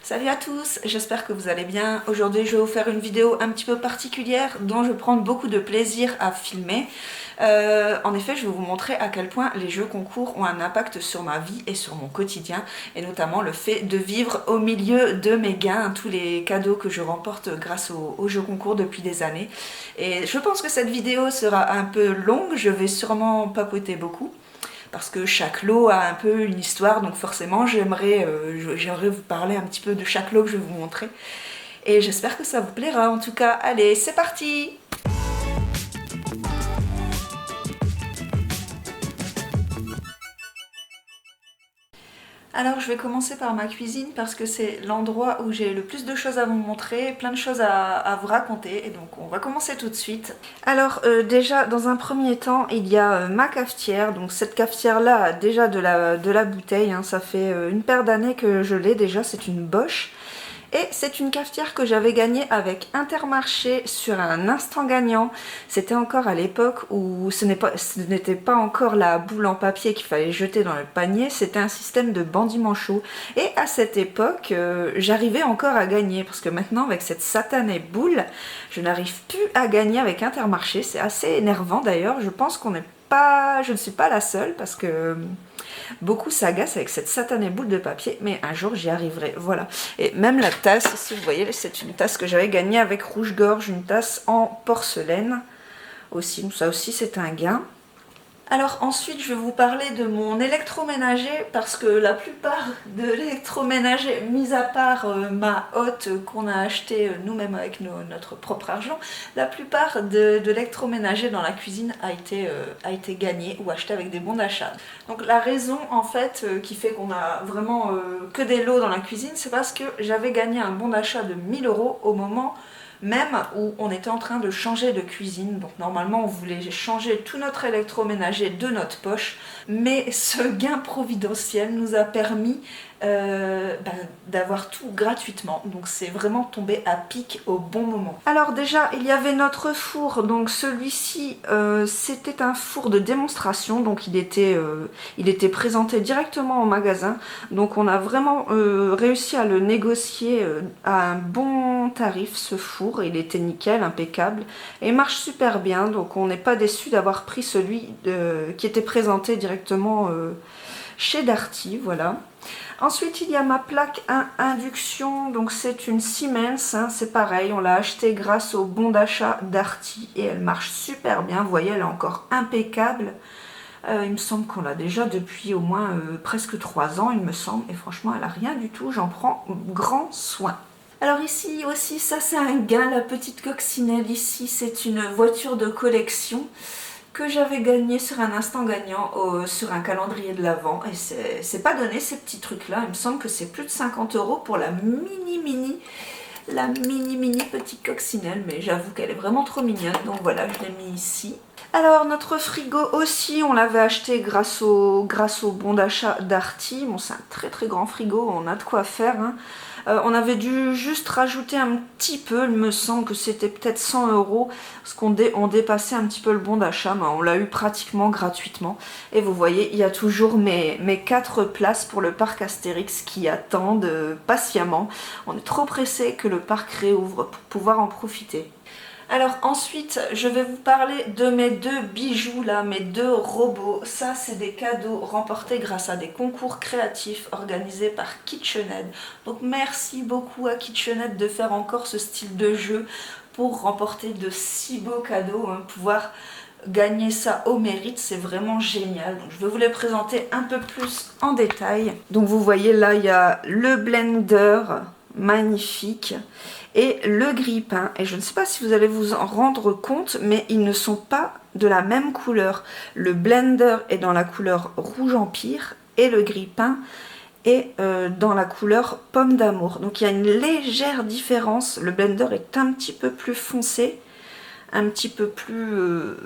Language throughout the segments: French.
Salut à tous, j'espère que vous allez bien. Aujourd'hui je vais vous faire une vidéo un petit peu particulière dont je vais prendre beaucoup de plaisir à filmer. En effet, je vais vous montrer à quel point les jeux concours ont un impact sur ma vie et sur mon quotidien, et notamment le fait de vivre au milieu de mes gains, tous les cadeaux que je remporte grâce aux jeux concours depuis des années. Et je pense que cette vidéo sera un peu longue, je vais sûrement papoter beaucoup parce que chaque lot a un peu une histoire, donc forcément j'aimerais vous parler un petit peu de chaque lot que je vais vous montrer. Et j'espère que ça vous plaira en tout cas. Allez, c'est parti! Alors je vais commencer par ma cuisine parce que c'est l'endroit où j'ai le plus de choses à vous montrer, plein de choses à vous raconter, et donc on va commencer tout de suite. Alors déjà dans un premier temps il y a ma cafetière, donc cette cafetière là a déjà de la bouteille, hein. Ça fait une paire d'années que je l'ai déjà, c'est une Bosch. Et c'est une cafetière que j'avais gagnée avec Intermarché sur un instant gagnant. C'était encore à l'époque où ce n'était pas encore la boule en papier qu'il fallait jeter dans le panier, c'était un système de bandit manchot. Et à cette époque, j'arrivais encore à gagner, parce que maintenant avec cette satanée boule, je n'arrive plus à gagner avec Intermarché. C'est assez énervant d'ailleurs, je pense je ne suis pas la seule, parce que beaucoup s'agacent avec cette satanée boule de papier, mais un jour j'y arriverai, voilà. Et même la tasse, ici vous voyez, c'est une tasse que j'avais gagnée avec Rouge-Gorge, une tasse en porcelaine, aussi, ça aussi c'est un gain. Alors ensuite je vais vous parler de mon électroménager, parce que la plupart de l'électroménager, mis à part ma hotte qu'on a acheté nous-mêmes avec notre propre argent, la plupart de l'électroménager dans la cuisine a été gagné ou acheté avec des bons d'achat. Donc la raison en fait qui fait qu'on a vraiment que des lots dans la cuisine, c'est parce que j'avais gagné un bon d'achat de 1000 € au moment même où on était en train de changer de cuisine. Donc normalement on voulait changer tout notre électroménager de notre poche, mais ce gain providentiel nous a permis d'avoir tout gratuitement, donc c'est vraiment tombé à pic au bon moment. Alors déjà il y avait notre four, donc celui-ci c'était un four de démonstration, donc il était présenté directement au magasin, donc on a vraiment réussi à le négocier à un bon tarif. Ce four il était nickel, impeccable, et il marche super bien, donc on n'est pas déçu d'avoir pris celui qui était présenté directement chez Darty, voilà. Ensuite il y a ma plaque à induction, donc c'est une Siemens, hein, c'est pareil, on l'a acheté grâce au bon d'achat Darty et elle marche super bien, vous voyez elle est encore impeccable. Il me semble qu'on l'a déjà depuis au moins presque 3 ans il me semble, et franchement elle a rien du tout, j'en prends grand soin. Alors ici aussi, ça c'est un gain, la petite coccinelle ici, c'est une voiture de collection que j'avais gagnée sur un instant gagnant sur un calendrier de l'Avent, et c'est pas donné ces petits trucs là, il me semble que c'est plus de 50 € pour la mini petite coccinelle, mais j'avoue qu'elle est vraiment trop mignonne, donc voilà, je l'ai mis ici. Alors notre frigo aussi, on l'avait acheté grâce au bon d'achat Darty. Bon, c'est un très grand frigo, on a de quoi faire, hein. On avait dû juste rajouter un petit peu, il me semble que c'était peut-être 100 €, parce qu'on dépassait un petit peu le bon d'achat, mais on l'a eu pratiquement gratuitement. Et vous voyez, il y a toujours mes 4 places pour le parc Astérix qui attendent patiemment. On est trop pressé que le parc réouvre pour pouvoir en profiter. Alors ensuite, je vais vous parler de mes 2 bijoux là, mes 2 robots. Ça, c'est des cadeaux remportés grâce à des concours créatifs organisés par KitchenAid. Donc merci beaucoup à KitchenAid de faire encore ce style de jeu pour remporter de si beaux cadeaux, hein. Pouvoir gagner ça au mérite, c'est vraiment génial. Donc, je vais vous les présenter un peu plus en détail. Donc vous voyez là, il y a le blender magnifique et le grille-pain, et je ne sais pas si vous allez vous en rendre compte, mais ils ne sont pas de la même couleur. Le blender est dans la couleur rouge empire et le grille-pain est dans la couleur pomme d'amour. Donc il y a une légère différence. Le blender est un petit peu plus foncé, un petit peu plus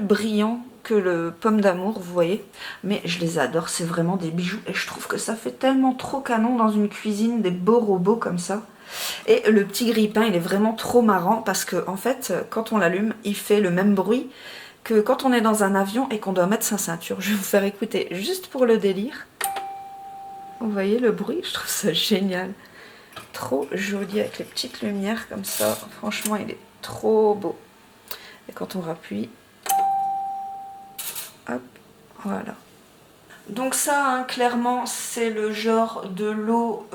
brillant que le pomme d'amour, vous voyez. Mais je les adore, c'est vraiment des bijoux, et je trouve que ça fait tellement trop canon dans une cuisine, des beaux robots comme ça. Et le petit grille-pain, il est vraiment trop marrant, parce que en fait, quand on l'allume, il fait le même bruit que quand on est dans un avion et qu'on doit mettre sa ceinture. Je vais vous faire écouter juste pour le délire. Vous voyez le bruit? Je trouve ça génial. Trop joli avec les petites lumières comme ça. Franchement, il est trop beau. Et quand on rappuie, hop, voilà. Donc ça, hein, clairement, c'est le genre de lot,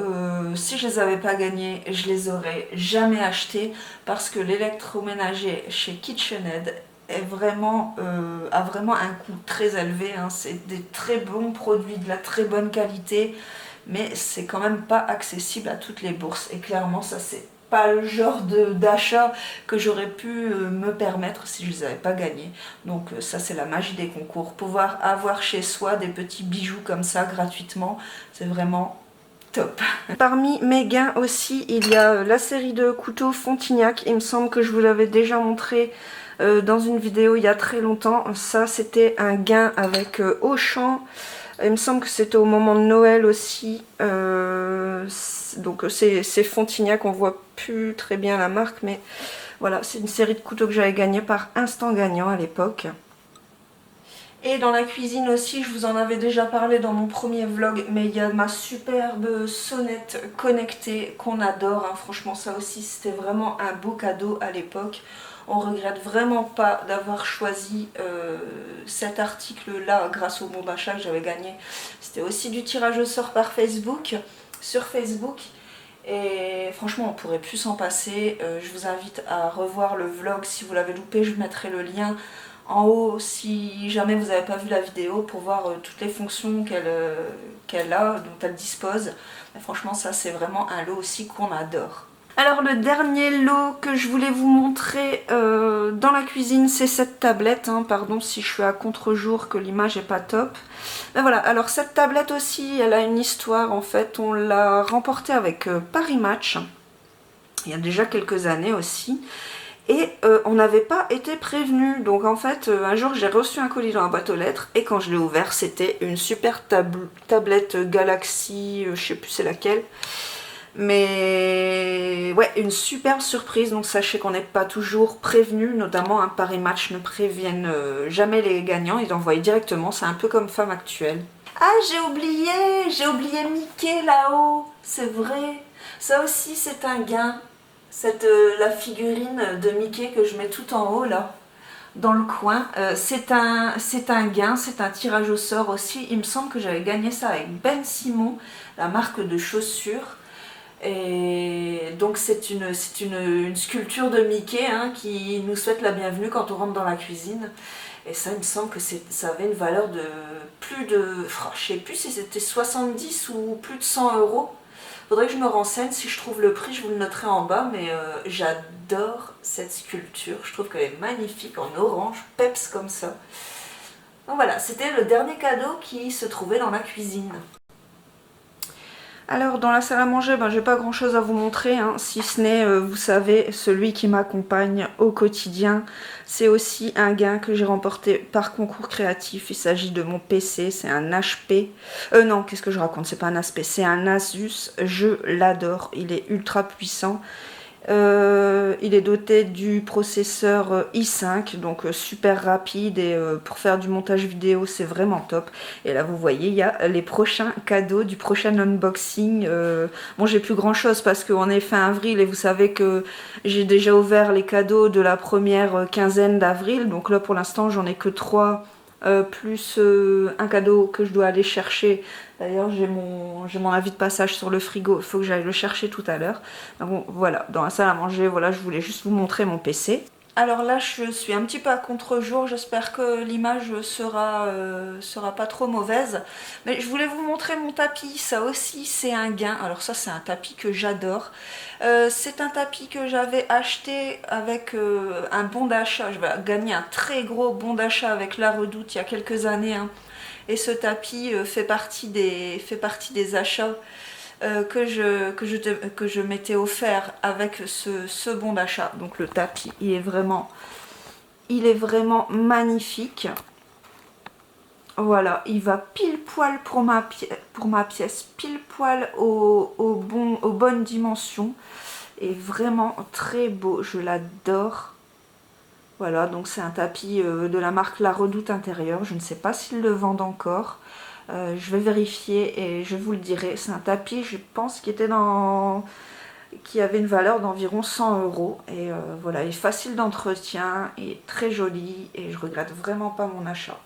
si je les avais pas gagnés, je les aurais jamais achetés parce que l'électroménager chez KitchenAid est vraiment, a vraiment un coût très élevé, hein. C'est des très bons produits, de la très bonne qualité, mais c'est quand même pas accessible à toutes les bourses. Et clairement, ça c'est pas le genre d'achat que j'aurais pu me permettre si je les avais pas gagnés. Donc ça c'est la magie des concours. Pouvoir avoir chez soi des petits bijoux comme ça gratuitement, c'est vraiment top. Parmi mes gains aussi, il y a la série de couteaux Fontignac. Il me semble que je vous l'avais déjà montré dans une vidéo il y a très longtemps. Ça c'était un gain avec Auchan. Il me semble que c'était au moment de Noël aussi. Donc c'est Fontignac, on voit plus très bien la marque, mais voilà, c'est une série de couteaux que j'avais gagné par Instant Gagnant à l'époque. Et dans la cuisine aussi, je vous en avais déjà parlé dans mon premier vlog, mais il y a ma superbe sonnette connectée qu'on adore, hein. Franchement ça aussi c'était vraiment un beau cadeau à l'époque. On regrette vraiment pas d'avoir choisi cet article là grâce au bon d'achat que j'avais gagné. C'était aussi du tirage au sort par Facebook, sur Facebook. Et franchement on pourrait plus s'en passer. Je vous invite à revoir le vlog si vous l'avez loupé, je mettrai le lien en haut si jamais vous n'avez pas vu la vidéo pour voir toutes les fonctions qu'elle a, dont elle dispose. Mais franchement ça c'est vraiment un lot aussi qu'on adore. Alors le dernier lot que je voulais vous montrer dans la cuisine, c'est cette tablette, hein. Pardon si je suis à contre-jour que l'image est pas top. Mais voilà, alors cette tablette aussi, elle a une histoire en fait. On l'a remportée avec Paris Match, il y a déjà quelques années aussi. Et on n'avait pas été prévenu. Donc en fait, un jour j'ai reçu un colis dans la boîte aux lettres et quand je l'ai ouvert, c'était une super tablette Galaxy, je sais plus c'est laquelle. Mais ouais, une superbe surprise, donc sachez qu'on n'est pas toujours prévenu, notamment un Paris Match ne préviennent jamais les gagnants, ils envoient directement, c'est un peu comme Femme Actuelle. Ah j'ai oublié Mickey là-haut, c'est vrai, ça aussi c'est un gain, la figurine de Mickey que je mets tout en haut là, dans le coin, c'est un gain, c'est un tirage au sort aussi, il me semble que j'avais gagné ça avec Ben Simon, la marque de chaussures. Et donc c'est une sculpture de Mickey, hein, qui nous souhaite la bienvenue quand on rentre dans la cuisine. Et ça, il me semble que ça avait une valeur de plus de... Oh, je sais plus si c'était 70 ou plus de 100 euros. Faudrait que je me renseigne, si je trouve le prix, je vous le noterai en bas. Mais j'adore cette sculpture, je trouve qu'elle est magnifique en orange, peps comme ça. Donc voilà, c'était le dernier cadeau qui se trouvait dans la cuisine. Alors dans la salle à manger, j'ai pas grand chose à vous montrer, hein, si ce n'est, vous savez, celui qui m'accompagne au quotidien. C'est aussi un gain que j'ai remporté par concours créatif. Il s'agit de mon PC, c'est un HP. Non, qu'est-ce que je raconte, c'est pas un HP, c'est un Asus. Je l'adore, il est ultra puissant. Il est doté du processeur i5, donc super rapide, et pour faire du montage vidéo c'est vraiment top. Et là vous voyez, il y a les prochains cadeaux du prochain unboxing. Bon, j'ai plus grand chose parce qu'on est fin avril et vous savez que j'ai déjà ouvert les cadeaux de la première quinzaine d'avril, donc là pour l'instant j'en ai que 3. Plus un cadeau que je dois aller chercher. D'ailleurs j'ai mon avis de passage sur le frigo, il faut que j'aille le chercher tout à l'heure. Bon, voilà, dans la salle à manger, voilà, je voulais juste vous montrer mon PC. Alors là je suis un petit peu à contre-jour, j'espère que l'image sera pas trop mauvaise. Mais je voulais vous montrer mon tapis, ça aussi c'est un gain. Alors ça c'est un tapis que j'adore. C'est un tapis que j'avais acheté avec un bon d'achat. Je vais gagner un très gros bon d'achat avec La Redoute il y a quelques années, hein. Et ce tapis fait partie des achats que je m'étais offert avec ce bon d'achat. Donc le tapis, il est vraiment magnifique. Voilà, il va pile poil pour ma pièce, pile poil aux bonnes dimensions. Et vraiment très beau, je l'adore. Voilà, donc c'est un tapis de la marque La Redoute intérieure. Je ne sais pas s'ils le vendent encore. Je vais vérifier et je vous le dirai. C'est un tapis, je pense, qui avait une valeur d'environ 100 €. Et voilà, il est facile d'entretien, il est très joli et je regrette vraiment pas mon achat.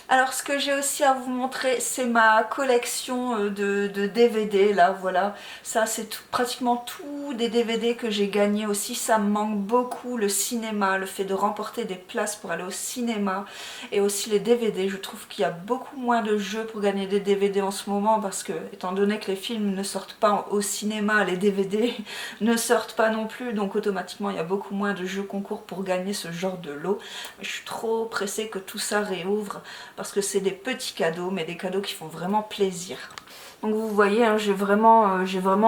Alors ce que j'ai aussi à vous montrer, c'est ma collection de DVD là, voilà. Ça c'est pratiquement tous des DVD que j'ai gagnés aussi. Ça me manque beaucoup, le cinéma, le fait de remporter des places pour aller au cinéma. Et aussi les DVD, je trouve qu'il y a beaucoup moins de jeux pour gagner des DVD en ce moment. Parce que étant donné que les films ne sortent pas au cinéma, les DVD ne sortent pas non plus. Donc automatiquement il y a beaucoup moins de jeux concours pour gagner ce genre de lot. Mais je suis trop pressée que tout ça réouvre. Parce que c'est des petits cadeaux, mais des cadeaux qui font vraiment plaisir. Donc vous voyez, hein, j'ai vraiment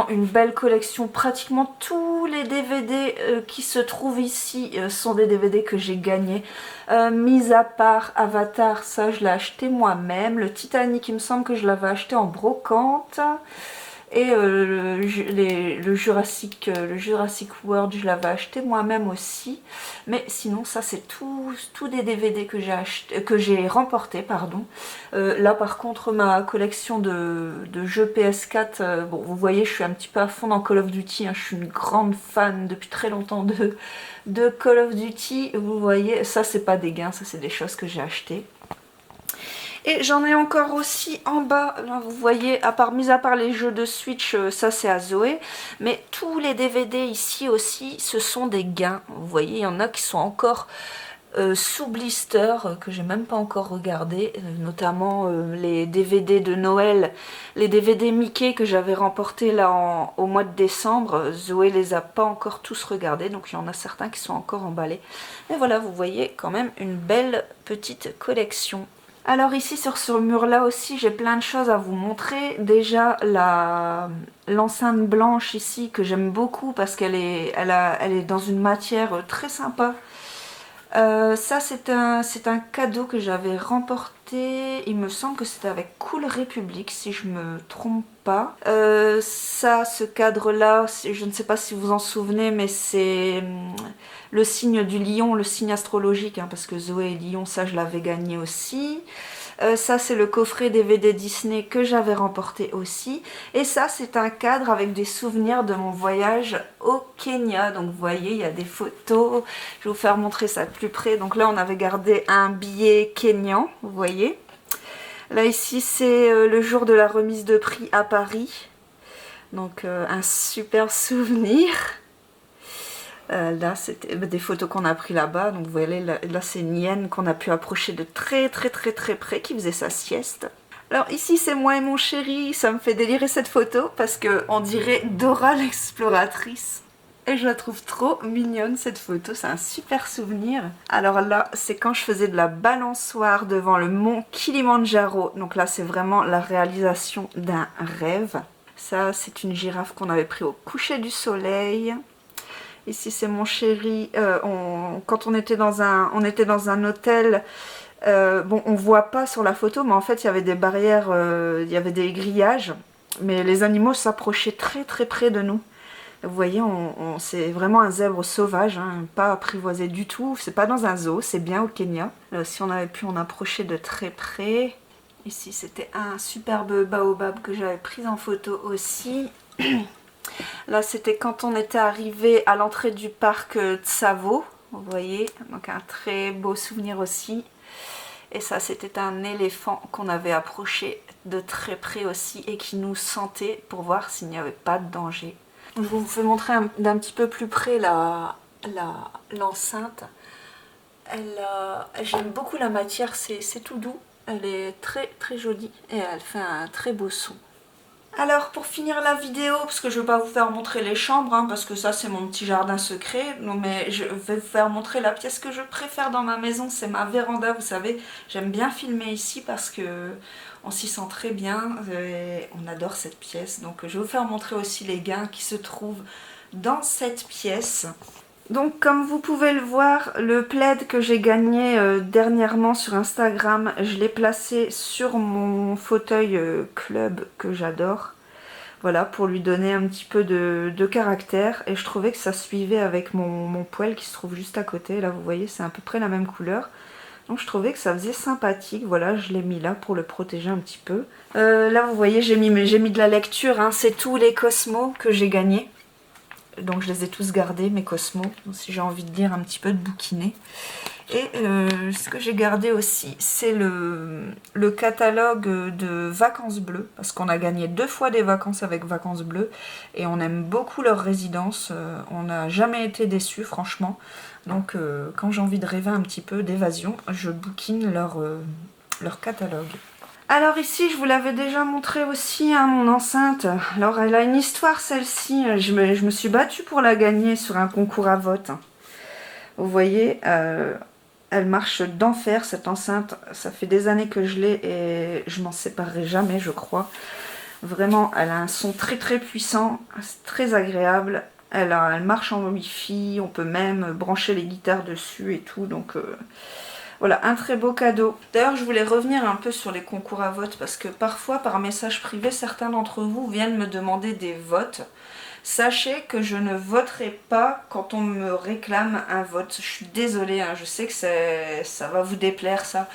une belle collection. Pratiquement tous les DVD qui se trouvent ici sont des DVD que j'ai gagnés. Mis à part Avatar, ça je l'ai acheté moi-même. Le Titanic, il me semble que je l'avais acheté en brocante. Et le Jurassic World, je l'avais acheté moi-même aussi. Mais sinon, ça c'est tout des DVD que j'ai remporté, pardon. Là par contre, ma collection de jeux PS4, bon vous voyez, je suis un petit peu à fond dans Call of Duty, hein, je suis une grande fan depuis très longtemps de Call of Duty. Vous voyez, ça c'est pas des gains, ça c'est des choses que j'ai achetées. Et j'en ai encore aussi en bas, là vous voyez, mis à part les jeux de Switch, ça c'est à Zoé. Mais tous les DVD ici aussi, ce sont des gains. Vous voyez, il y en a qui sont encore sous blister, que j'ai même pas encore regardé. Notamment les DVD de Noël, les DVD Mickey que j'avais remportés là au mois de décembre. Zoé les a pas encore tous regardés, donc il y en a certains qui sont encore emballés. Mais voilà, vous voyez quand même une belle petite collection. Alors ici sur ce mur là aussi j'ai plein de choses à vous montrer. Déjà l'enceinte blanche ici que j'aime beaucoup parce qu'elle est dans une matière très sympa. Ça c'est un cadeau que j'avais remporté, il me semble que c'était avec Cool République si je me trompe pas. Ce cadre là, je ne sais pas si vous en souvenez, mais c'est le signe du lion, le signe astrologique, hein, parce que Zoé et Lion, ça je l'avais gagné aussi. Ça c'est le coffret DVD Disney que j'avais remporté aussi. Et ça c'est un cadre avec des souvenirs de mon voyage au Kenya. Donc vous voyez, il y a des photos. Je vais vous faire montrer ça de plus près. Donc là on avait gardé un billet kényan, vous voyez. Là ici c'est le jour de la remise de prix à Paris. Donc un super souvenir. Là c'était des photos qu'on a pris là-bas, donc vous voyez là c'est une hyène qu'on a pu approcher de très près qui faisait sa sieste. Alors ici c'est moi et mon chéri, ça me fait délirer cette photo parce que on dirait Dora l'exploratrice. Et je la trouve trop mignonne cette photo, c'est un super souvenir. Alors là c'est quand je faisais de la balançoire devant le mont Kilimandjaro, donc là c'est vraiment la réalisation d'un rêve. Ça c'est une girafe qu'on avait pris au coucher du soleil. Ici c'est mon chéri, quand on était dans un hôtel, bon on voit pas sur la photo mais en fait il y avait des barrières, il y avait des grillages, mais les animaux s'approchaient très près de nous. Vous voyez, c'est vraiment un zèbre sauvage, hein, pas apprivoisé du tout, c'est pas dans un zoo, c'est bien au Kenya. Si on avait pu en approcher de très près. Ici c'était un superbe baobab que j'avais pris en photo aussi. Là c'était quand on était arrivé à l'entrée du parc Tsavo, vous voyez, donc un très beau souvenir aussi. Et ça c'était un éléphant qu'on avait approché de très près aussi et qui nous sentait pour voir s'il n'y avait pas de danger. Je vous fais montrer d'un petit peu plus près l'enceinte. J'aime beaucoup la matière, c'est tout doux, elle est très jolie et elle fait un très beau son. Alors pour finir la vidéo, parce que je ne vais pas vous faire montrer les chambres, hein, parce que ça c'est mon petit jardin secret, non mais je vais vous faire montrer la pièce que je préfère dans ma maison, c'est ma véranda, vous savez, j'aime bien filmer ici parce que on s'y sent très bien, et on adore cette pièce, donc je vais vous faire montrer aussi les gains qui se trouvent dans cette pièce. Donc comme vous pouvez le voir, le plaid que j'ai gagné dernièrement sur Instagram, je l'ai placé sur mon fauteuil club que j'adore. Voilà, pour lui donner un petit peu de caractère. Et je trouvais que ça suivait avec mon poêle qui se trouve juste à côté. Là vous voyez, c'est à peu près la même couleur. Donc je trouvais que ça faisait sympathique. Voilà, je l'ai mis là pour le protéger un petit peu. Là, vous voyez, j'ai mis de la lecture. Hein. C'est tous les Cosmos que j'ai gagnés. Donc je les ai tous gardés, mes Cosmos. Si j'ai envie de lire un petit peu, de bouquiner. Et ce que j'ai gardé aussi, c'est le catalogue de Vacances Bleues, parce qu'on a gagné 2 fois des vacances avec Vacances Bleues, et on aime beaucoup leur résidence, on n'a jamais été déçus franchement. Donc quand j'ai envie de rêver un petit peu d'évasion, je bouquine leur catalogue. Alors ici, je vous l'avais déjà montré aussi, hein, mon enceinte. Alors elle a une histoire celle-ci, je me suis battue pour la gagner sur un concours à vote. Vous voyez, elle marche d'enfer cette enceinte, ça fait des années que je l'ai et je m'en séparerai jamais je crois. Vraiment, elle a un son très très puissant, c'est très agréable. Elle marche en Wi-Fi, on peut même brancher les guitares dessus et tout, donc voilà, un très beau cadeau. D'ailleurs, je voulais revenir un peu sur les concours à vote parce que parfois, par message privé, certains d'entre vous viennent me demander des votes. Sachez que je ne voterai pas quand on me réclame un vote. Je suis désolée, hein, je sais que ça va vous déplaire ça,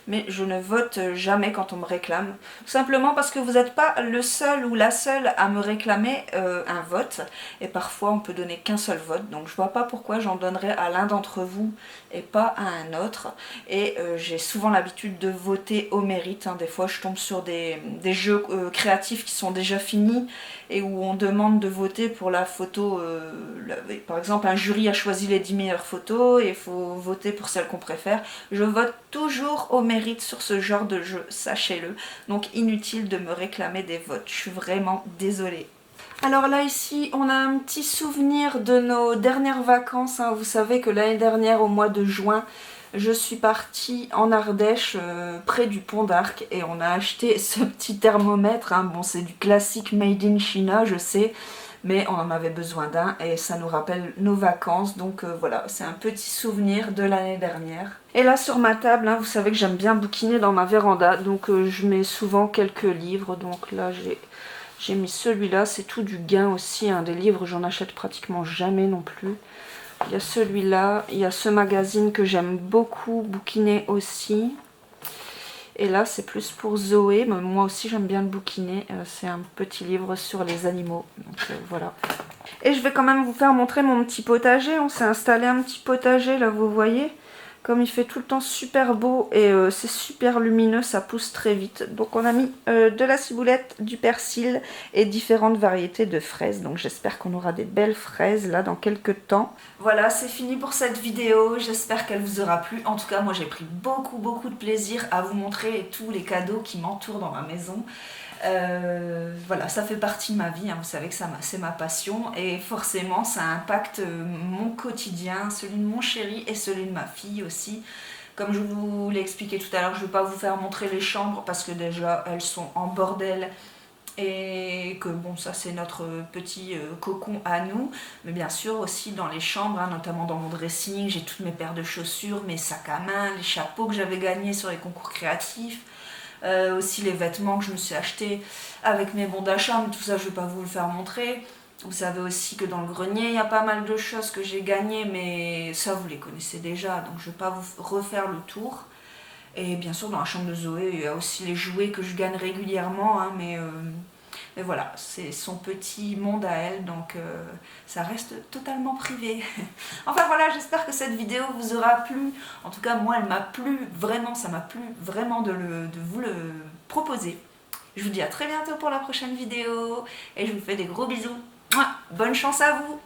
mais je ne vote jamais quand on me réclame. Tout simplement parce que vous n'êtes pas le seul ou la seule à me réclamer un vote. Et parfois on peut donner qu'un seul vote. Donc je vois pas pourquoi j'en donnerais à l'un d'entre vous et pas à un autre. Et j'ai souvent l'habitude de voter au mérite. Hein. Des fois je tombe sur des jeux créatifs qui sont déjà finis et où on demande de voter pour la photo. Par exemple, un jury a choisi les 10 meilleures photos et il faut voter pour celle qu'on préfère. Je vote toujours au mérite sur ce genre de jeu, sachez-le. Donc inutile de me réclamer des votes, je suis vraiment désolée. Alors là ici on a un petit souvenir de nos dernières vacances, hein. Vous savez que l'année dernière au mois de juin je suis partie en Ardèche près du pont d'Arc et on a acheté ce petit thermomètre, hein. Bon c'est du classique made in China je sais, mais on en avait besoin d'un et ça nous rappelle nos vacances, donc voilà, c'est un petit souvenir de l'année dernière. Et là sur ma table, hein, vous savez que j'aime bien bouquiner dans ma véranda, donc je mets souvent quelques livres, donc là j'ai mis celui-là, c'est tout du gain aussi, hein, des livres j'en achète pratiquement jamais non plus. Il y a celui-là, il y a ce magazine que j'aime beaucoup bouquiner aussi. Et là, c'est plus pour Zoé, mais moi aussi j'aime bien le bouquiner. C'est un petit livre sur les animaux. Donc voilà. Et je vais quand même vous faire montrer mon petit potager. On s'est installé un petit potager, là, vous voyez. Comme il fait tout le temps super beau et c'est super lumineux, ça pousse très vite. Donc on a mis de la ciboulette, du persil et différentes variétés de fraises. Donc j'espère qu'on aura des belles fraises là dans quelques temps. Voilà, c'est fini pour cette vidéo. J'espère qu'elle vous aura plu. En tout cas, moi j'ai pris beaucoup de plaisir à vous montrer tous les cadeaux qui m'entourent dans ma maison. Voilà, ça fait partie de ma vie, hein. Vous savez que c'est ma passion et forcément ça impacte mon quotidien, celui de mon chéri et celui de ma fille aussi. Comme je vous l'ai expliqué tout à l'heure, je ne vais pas vous faire montrer les chambres parce que déjà elles sont en bordel et que bon, ça c'est notre petit cocon à nous, mais bien sûr aussi dans les chambres, hein, notamment dans mon dressing, j'ai toutes mes paires de chaussures, mes sacs à main, les chapeaux que j'avais gagnés sur les concours créatifs. Aussi les vêtements que je me suis achetés avec mes bons d'achat, mais tout ça je ne vais pas vous le faire montrer. Vous savez aussi que dans le grenier il y a pas mal de choses que j'ai gagnées, mais ça vous les connaissez déjà, donc je ne vais pas vous refaire le tour. Et bien sûr dans la chambre de Zoé il y a aussi les jouets que je gagne régulièrement, hein, mais voilà, c'est son petit monde à elle, donc ça reste totalement privé. Enfin voilà, j'espère que cette vidéo vous aura plu. En tout cas, moi, elle m'a plu vraiment, ça m'a plu vraiment de vous le proposer. Je vous dis à très bientôt pour la prochaine vidéo et je vous fais des gros bisous. Mouah, bonne chance à vous!